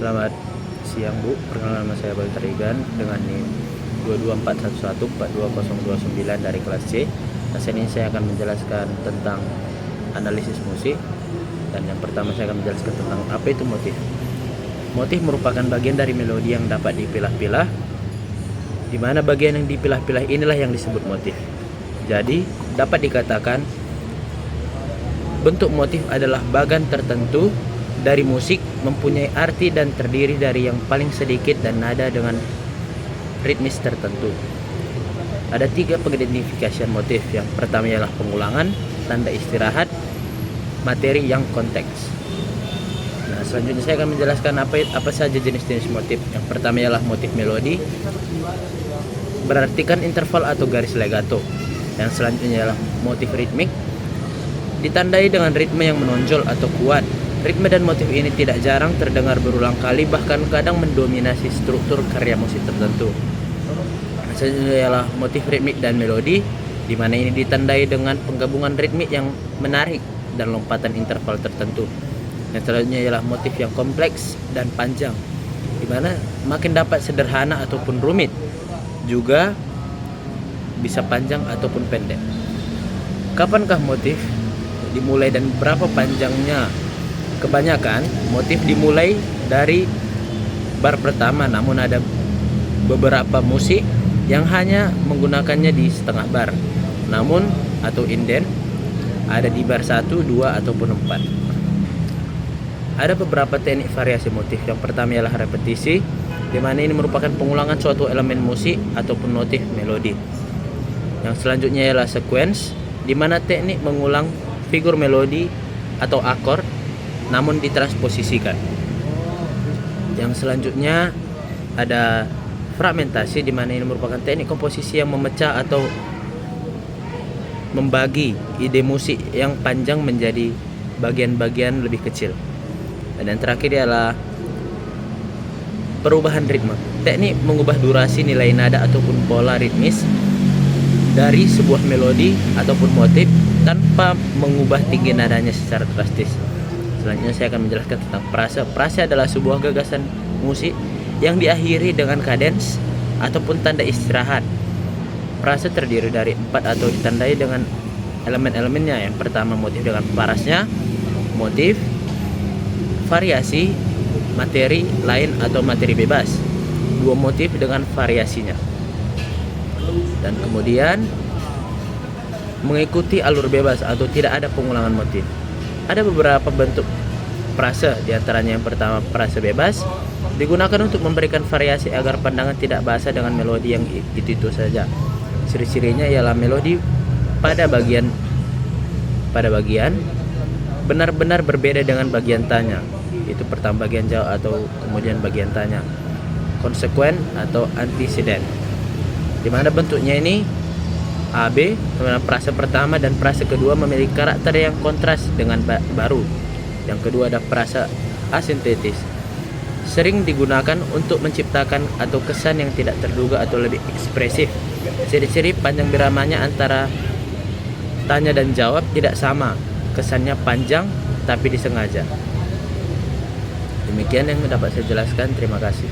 Selamat siang Bu, perkenalkan nama saya Baltar Igan dengan NIM 22411422029 dari kelas C. Saat ini saya akan menjelaskan tentang analisis musik. Dan yang pertama saya akan menjelaskan tentang apa itu motif. Motif merupakan bagian dari melodi yang dapat dipilah-pilah, di mana bagian yang dipilah-pilah inilah yang disebut motif. Jadi dapat dikatakan bentuk motif adalah bagian tertentu dari musik mempunyai arti dan terdiri dari yang paling sedikit dan nada dengan ritmis tertentu. Ada 3 pengidentifikasian motif. Yang pertama ialah pengulangan, tanda istirahat, materi yang konteks. Nah, selanjutnya saya akan menjelaskan apa saja jenis-jenis motif. Yang pertama ialah motif melodi, berartikan interval atau garis legato. Yang selanjutnya ialah motif ritmik, ditandai dengan ritme yang menonjol atau kuat. Ritme dan motif ini tidak jarang terdengar berulang kali, bahkan kadang mendominasi struktur karya musik tertentu. Selanjutnya ialah motif ritmik dan melodi, di mana ini ditandai dengan penggabungan ritmik yang menarik dan lompatan interval tertentu. Yang selanjutnya ialah motif yang kompleks dan panjang, di mana makin dapat sederhana ataupun rumit, juga bisa panjang ataupun pendek. Kapankah motif dimulai dan berapa panjangnya? Kebanyakan motif dimulai dari bar pertama, namun ada beberapa musik yang hanya menggunakannya di setengah bar, namun atau indent ada di bar 1, 2 ataupun 4. Ada beberapa teknik variasi motif. Yang pertama ialah repetisi, di mana ini merupakan pengulangan suatu elemen musik ataupun motif melodi. Yang selanjutnya ialah sequence, di mana teknik mengulang figur melodi atau akord namun ditransposisikan. Yang selanjutnya ada fragmentasi, di mana ini merupakan teknik komposisi yang memecah atau membagi ide musik yang panjang menjadi bagian-bagian lebih kecil. Dan yang terakhir ialah perubahan ritme, teknik mengubah durasi, nilai nada ataupun pola ritmis dari sebuah melodi ataupun motif tanpa mengubah tinggi nadanya secara drastis. Selanjutnya saya akan menjelaskan tentang frase. Frase adalah sebuah gagasan musik yang diakhiri dengan kadens ataupun tanda istirahat. Frase terdiri dari 4 atau ditandai dengan elemen-elemennya. Yang pertama motif dengan parasnya, motif, variasi, materi lain atau materi bebas, 2 motif dengan variasinya. Dan kemudian mengikuti alur bebas atau tidak ada pengulangan motif. Ada beberapa bentuk frase, diantaranya yang pertama frase bebas, digunakan untuk memberikan variasi agar pandangan tidak basah dengan melodi yang itu saja. Ciri-cirinya ialah melodi pada bagian benar-benar berbeda dengan bagian tanya. Itu pertama bagian jawab atau kemudian bagian tanya. Konsekuen atau antecedent, di mana bentuknya ini AB, kemudian frase pertama dan frase kedua memiliki karakter yang kontras dengan baru. Yang kedua ada frase asintetis, sering digunakan untuk menciptakan atau kesan yang tidak terduga atau lebih ekspresif. Ciri-ciri panjang biramanya antara tanya dan jawab tidak sama, kesannya panjang tapi disengaja. Demikian yang dapat saya jelaskan, terima kasih.